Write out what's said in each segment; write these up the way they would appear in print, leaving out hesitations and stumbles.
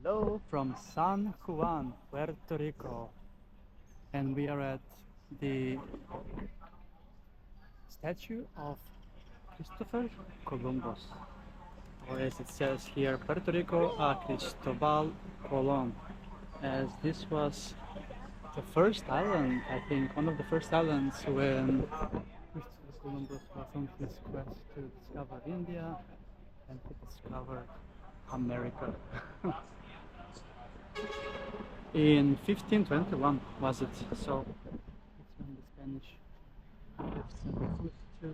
Hello from San Juan, Puerto Rico, and we are at the statue of Christopher Columbus, or as it says here, Puerto Rico a Cristobal Colón, as this was the first island, I think, one of the first islands when Christopher Columbus was on his quest to discover India and to discover America. In 1521 was it? So it's when the Spanish sent food to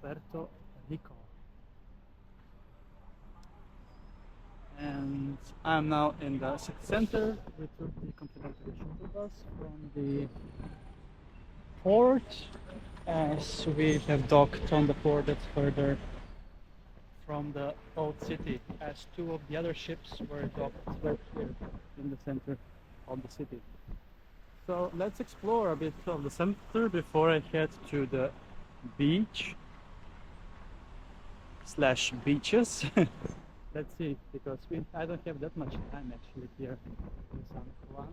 Puerto Rico. And I'm now in the city center. We took the complimentary shuttle bus from the port, as we have docked on the port that's further from the old city, as two of the other ships were docked right here in the center of the city. So let's explore a bit of the center before I head to the beach slash beaches. Let's see, because I don't have that much time actually here in San Juan.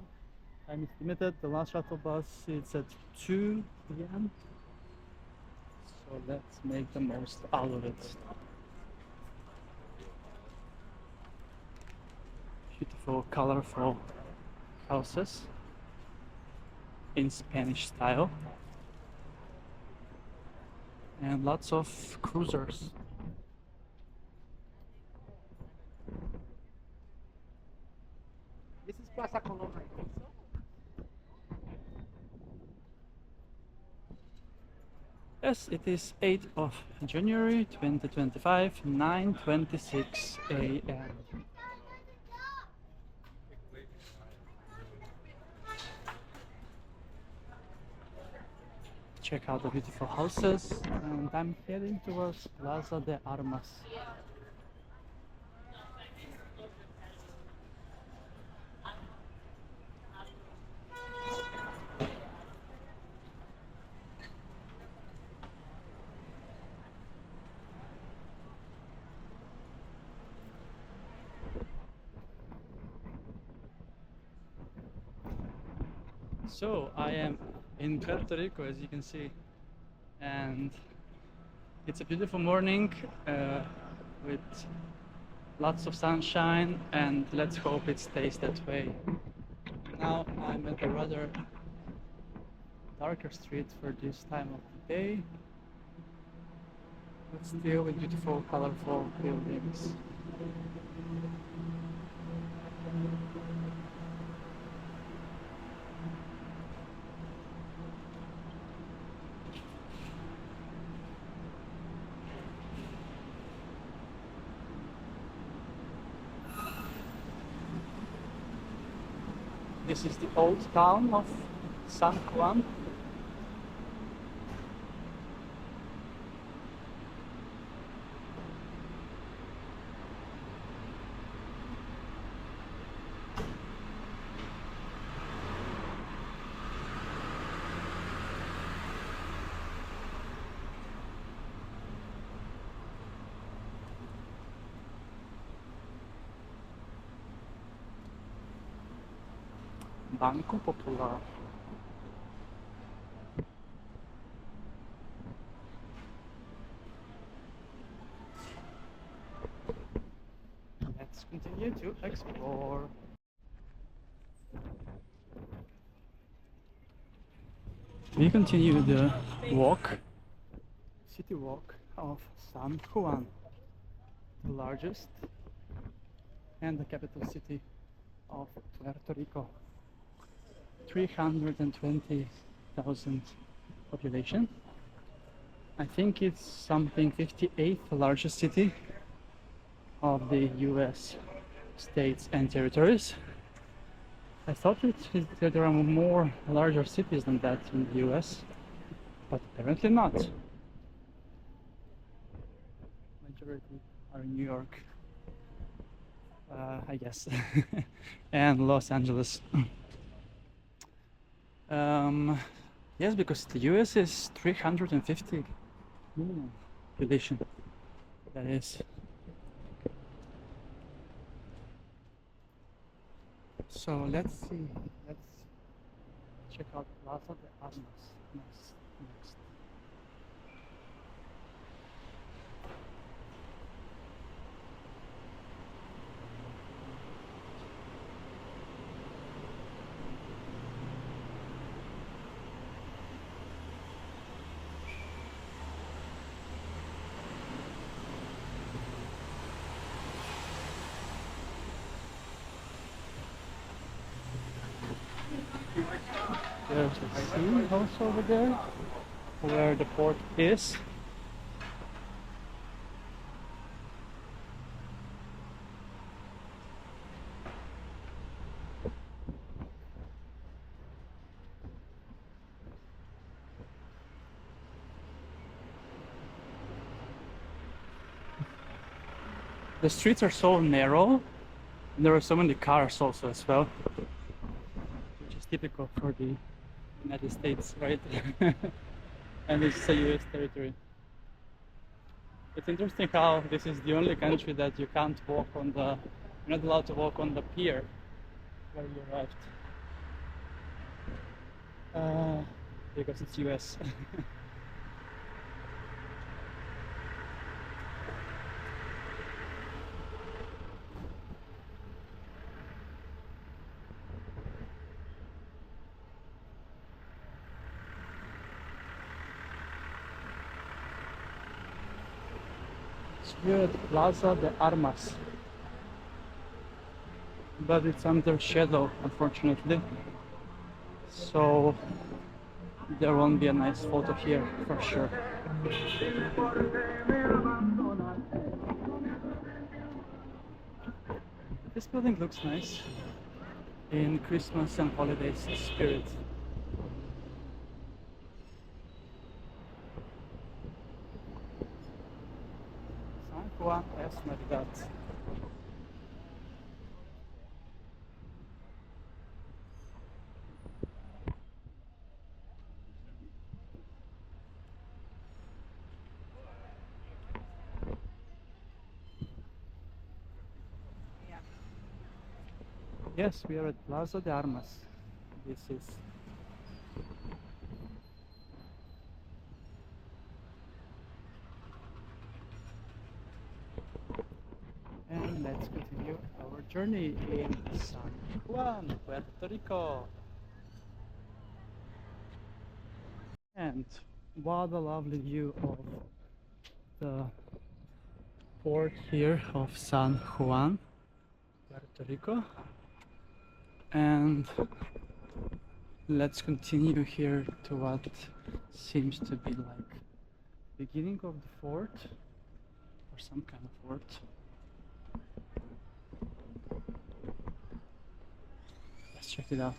Time is limited. The last shuttle bus is at 2 p.m. So let's make the most out of it. Beautiful, colorful houses in Spanish style, and lots of cruisers. This is Plaza Colombia. Yes, it is 8th of January 2025, 9:26 a.m. Check out the beautiful houses, and I'm heading towards Plaza de Armas. So I am in Puerto Rico, as you can see, and it's a beautiful morning with lots of sunshine, and let's hope it stays that way. Now I'm at a rather darker street for this time of the day, but still with beautiful, colorful buildings. This is the old town of San Juan. Banco Popular. Let's continue to explore. We continue the walk, city walk of San Juan, the largest and the capital city of Puerto Rico. 320,000 population. I think it's something 58th largest city of the US states and territories. I thought that there are more larger cities than that in the US, but apparently not. Majority are in New York, I guess, and Los Angeles. Yes, because the US is 350 million population. That is. So let's see. Let's check out Plaza de Armas next. There's a sea house over there where the port is. The streets are so narrow, and there are so many cars also as well, which is typical for the United States, right? And it's a US territory. It's interesting how this is the only country that you can't walk on the, you're not allowed to walk on the pier where you arrived. Because it's US. We're at Plaza de Armas, but it's under shadow, unfortunately. So there won't be a nice photo here for sure. This building looks nice in Christmas and holidays spirit. San Juan es Navidad. Yes, we are at Plaza de Armas. This is. And let's continue our journey in San Juan, Puerto Rico. And what a lovely view of the port here of San Juan, Puerto Rico. And let's continue here to what seems to be like beginning of the fort or some kind of fort. Let's check it out.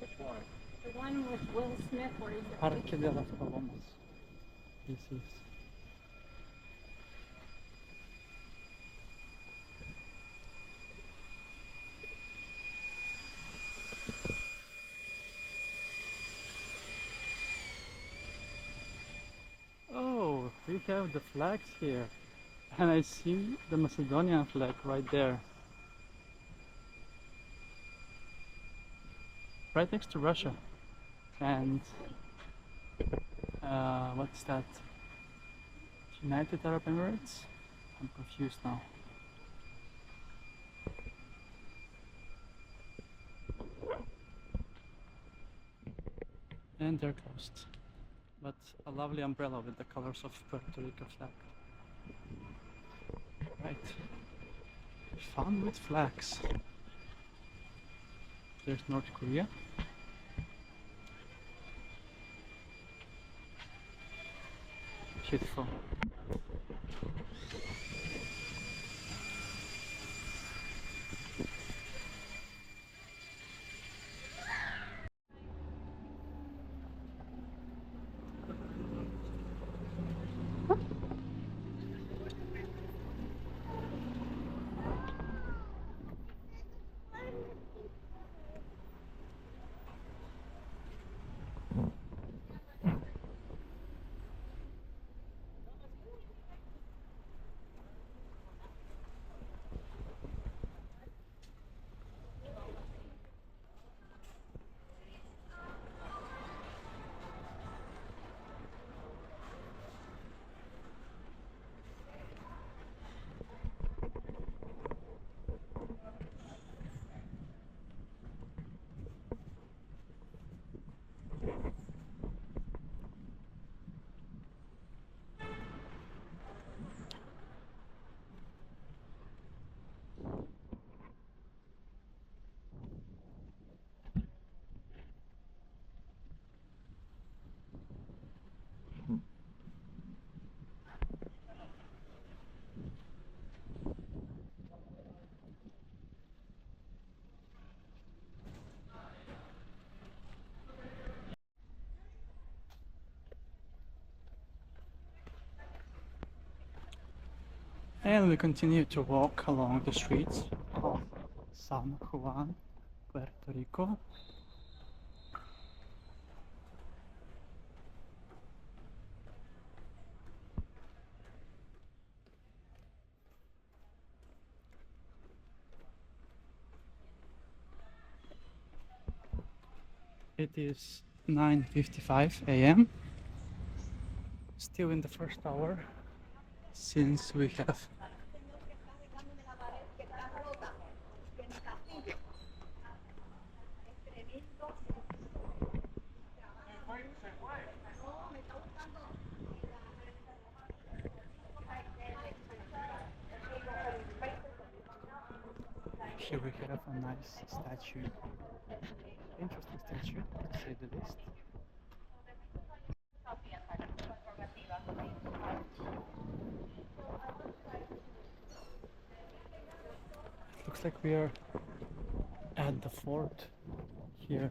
Which one? The one with Will Smith where he's Parque de las Palomas. This is. Oh, we have the flags here. And I see the Macedonian flag right there. Right next to Russia. And what's that? United Arab Emirates? I'm confused now. And they're closed. But a lovely umbrella with the colors of Puerto Rico flag. Right. Fun with flags. There's North Korea. Beautiful. And we continue to walk along the streets of San Juan, Puerto Rico. It is 9:55 a.m. Still in the first hour, since we have here we have a nice statue, interesting statue to say the least. Looks like we are at the fort here